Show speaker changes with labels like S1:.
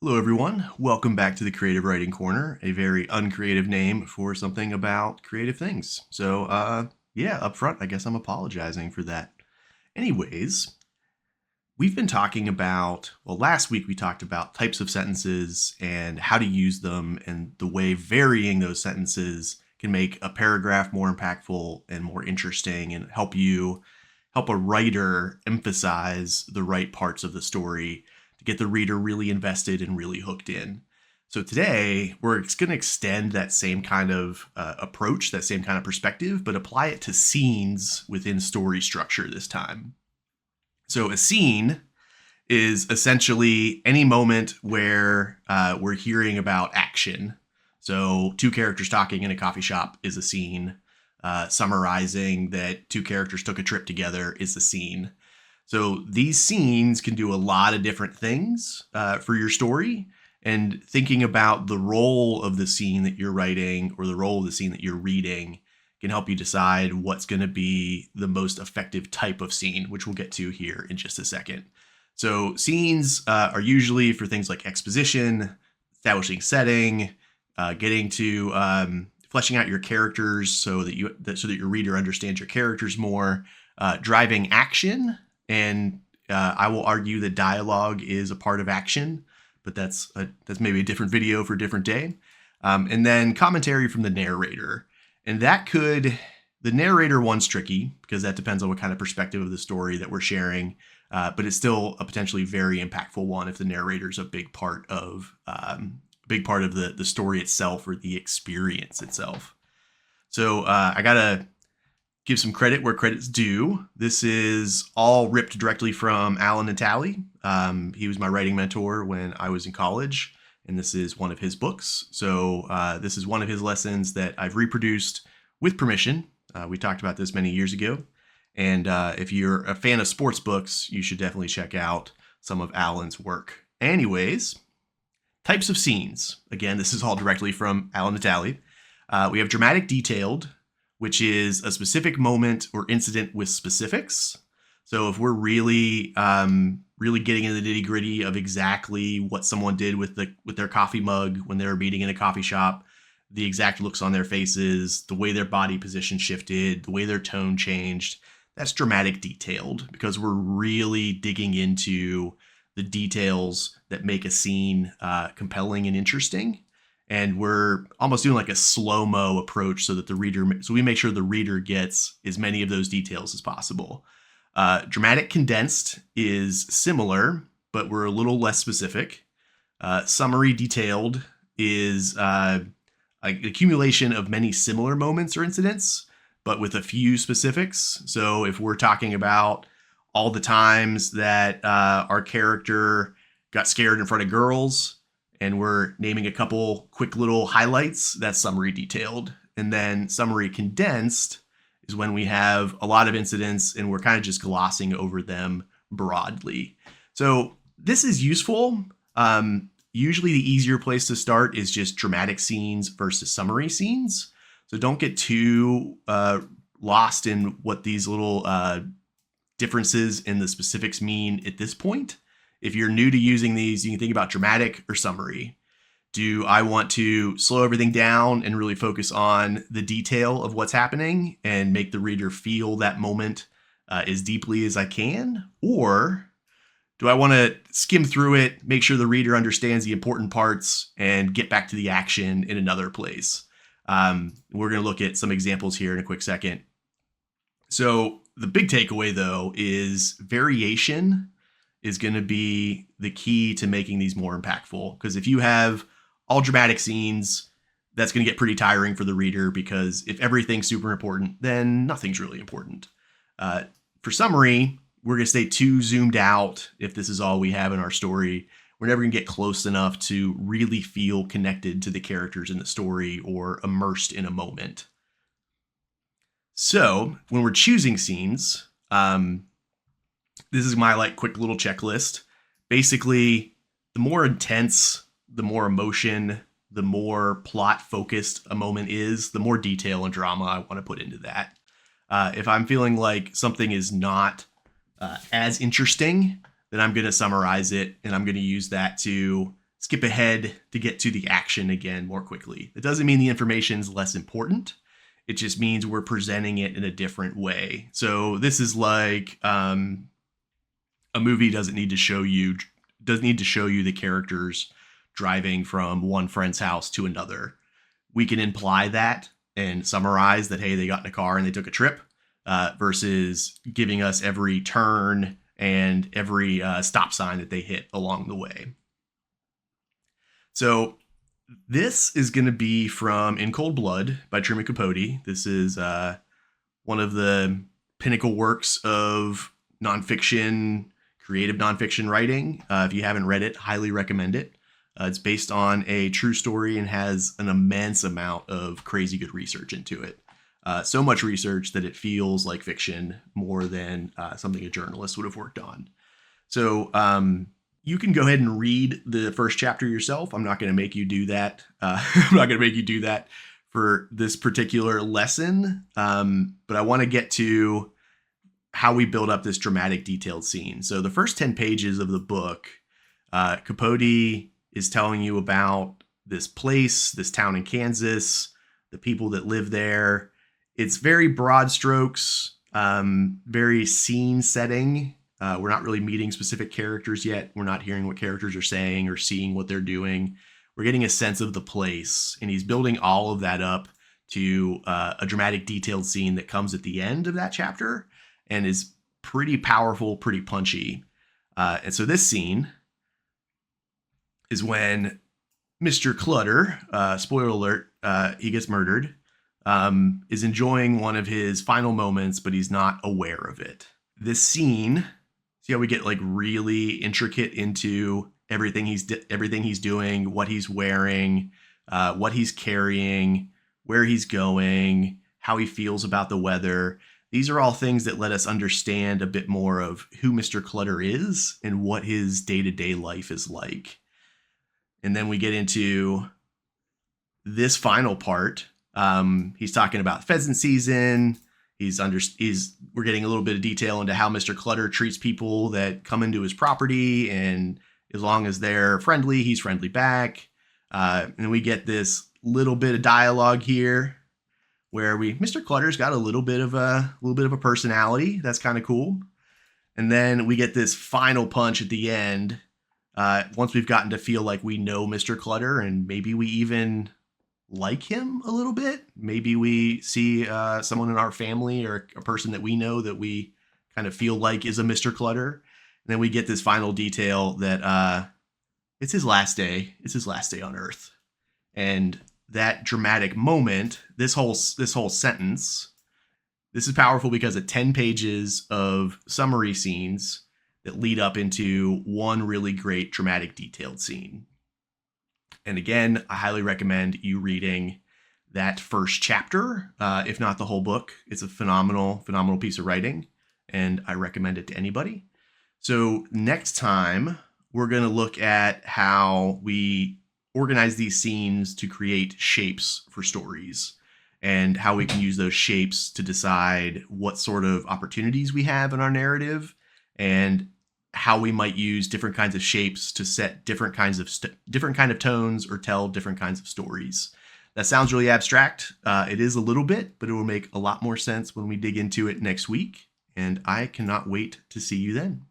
S1: Hello, everyone. Welcome back to the Creative Writing Corner, a very uncreative name for something about creative things. Yeah, up front, I guess I'm apologizing for that. Anyways, we've been talking about, well, last week we talked about types of sentences and how to use them and the way varying those sentences can make a paragraph more impactful and more interesting and help a writer emphasize the right parts of the story to get the reader really invested and really hooked in. So today, we're going to extend that same kind of approach, that same kind of perspective, but apply it to scenes within story structure this time. So a scene is essentially any moment where we're hearing about action. So two characters talking in a coffee shop is a scene. Summarizing that two characters took a trip together is a scene. So these scenes can do a lot of different things for your story, and thinking about the role of the scene that you're writing or the role of the scene that you're reading can help you decide what's going to be the most effective type of scene, which we'll get to here in just a second. So scenes are usually for things like exposition, establishing setting, getting to fleshing out your characters so that your reader understands your characters more, driving action. And I will argue that dialogue is a part of action, but that's maybe a different video for a different day. And then commentary from the narrator. And the narrator one's tricky because that depends on what kind of perspective of the story that we're sharing. But it's still a potentially very impactful one if the narrator's a big part of the story itself or the experience itself. So I gotta give some credit where credit's due. This is all ripped directly from Alan Natali. He was my writing mentor when I was in college, and this is one of his books. So this is one of his lessons that I've reproduced with permission. We talked about this many years ago. And if you're a fan of sports books, you should definitely check out some of Alan's work. Anyways, types of scenes. Again, this is all directly from Alan Natali. We have dramatic detailed, which is a specific moment or incident with specifics. So if we're really getting into the nitty gritty of exactly what someone did with their coffee mug when they were meeting in a coffee shop, the exact looks on their faces, the way their body position shifted, the way their tone changed, that's dramatic detailed because we're really digging into the details that make a scene compelling and interesting. And we're almost doing like a slow-mo approach so we make sure the reader gets as many of those details as possible. Dramatic condensed is similar, but we're a little less specific. Summary detailed is an accumulation of many similar moments or incidents, but with a few specifics. So if we're talking about all the times that our character got scared in front of girls, and we're naming a couple quick little highlights, that's summary detailed. And then summary condensed is when we have a lot of incidents and we're kind of just glossing over them broadly. So this is useful. Usually the easier place to start is just dramatic scenes versus summary scenes. So don't get too lost in what these little differences in the specifics mean at this point. If you're new to using these, you can think about dramatic or summary. Do I want to slow everything down and really focus on the detail of what's happening and make the reader feel that moment as deeply as I can? Or do I want to skim through it, make sure the reader understands the important parts, and get back to the action in another place? We're going to look at some examples here in a quick second. So the big takeaway, though, is variation is going to be the key to making these more impactful. Because if you have all dramatic scenes, that's going to get pretty tiring for the reader, because if everything's super important, then nothing's really important. For summary, we're going to stay too zoomed out if this is all we have in our story. We're never going to get close enough to really feel connected to the characters in the story or immersed in a moment. So when we're choosing scenes, this is my quick little checklist. Basically, the more intense, the more emotion, the more plot focused a moment is, the more detail and drama I want to put into that. If I'm feeling like something is not as interesting, then I'm going to summarize it, and I'm going to use that to skip ahead to get to the action again more quickly. It doesn't mean the information's less important. It just means we're presenting it in a different way. So this is like a movie doesn't need to show you the characters driving from one friend's house to another. We can imply that and summarize that, hey, they got in a car and they took a trip, versus giving us every turn and every stop sign that they hit along the way. So this is going to be from In Cold Blood by Truman Capote. This is one of the pinnacle works of creative nonfiction writing. If you haven't read it, highly recommend it. It's based on a true story and has an immense amount of crazy good research into it. So much research that it feels like fiction more than something a journalist would have worked on. So you can go ahead and read the first chapter yourself. I'm not going to make you do that. I'm not going to make you do that for this particular lesson. But I want to get to how we build up this dramatic, detailed scene. So the first 10 pages of the book, Capote is telling you about this place, this town in Kansas, the people that live there. It's very broad strokes, very scene setting. We're not really meeting specific characters yet. We're not hearing what characters are saying or seeing what they're doing. We're getting a sense of the place, and he's building all of that up to a dramatic, detailed scene that comes at the end of that chapter and is pretty powerful, pretty punchy. And so this scene is when Mr. Clutter, spoiler alert, he gets murdered, is enjoying one of his final moments, but he's not aware of it. This scene, see how we get like really intricate into everything he's doing, what he's wearing, what he's carrying, where he's going, how he feels about the weather. These are all things that let us understand a bit more of who Mr. Clutter is and what his day-to-day life is like. And then we get into this final part. He's talking about pheasant season. We're getting a little bit of detail into how Mr. Clutter treats people that come into his property, and as long as they're friendly, he's friendly back. And we get this little bit of dialogue here where Mr. Clutter's got a little bit of a personality. That's kind of cool. And then we get this final punch at the end. Once we've gotten to feel like we know Mr. Clutter, and maybe we even like him a little bit. Maybe we see someone in our family or a person that we know that we kind of feel like is a Mr. Clutter. And then we get this final detail that it's his last day. It's his last day on Earth. And that dramatic moment, this whole sentence, this is powerful because of 10 pages of summary scenes that lead up into one really great dramatic detailed scene. And again, I highly recommend you reading that first chapter, if not the whole book. It's a phenomenal piece of writing, and I recommend it to anybody. So next time, we're going to look at how we organize these scenes to create shapes for stories, and how we can use those shapes to decide what sort of opportunities we have in our narrative, and how we might use different kinds of shapes to set different kinds of tones or tell different kinds of stories. That sounds really abstract. It is a little bit, but it will make a lot more sense when we dig into it next week. And I cannot wait to see you then.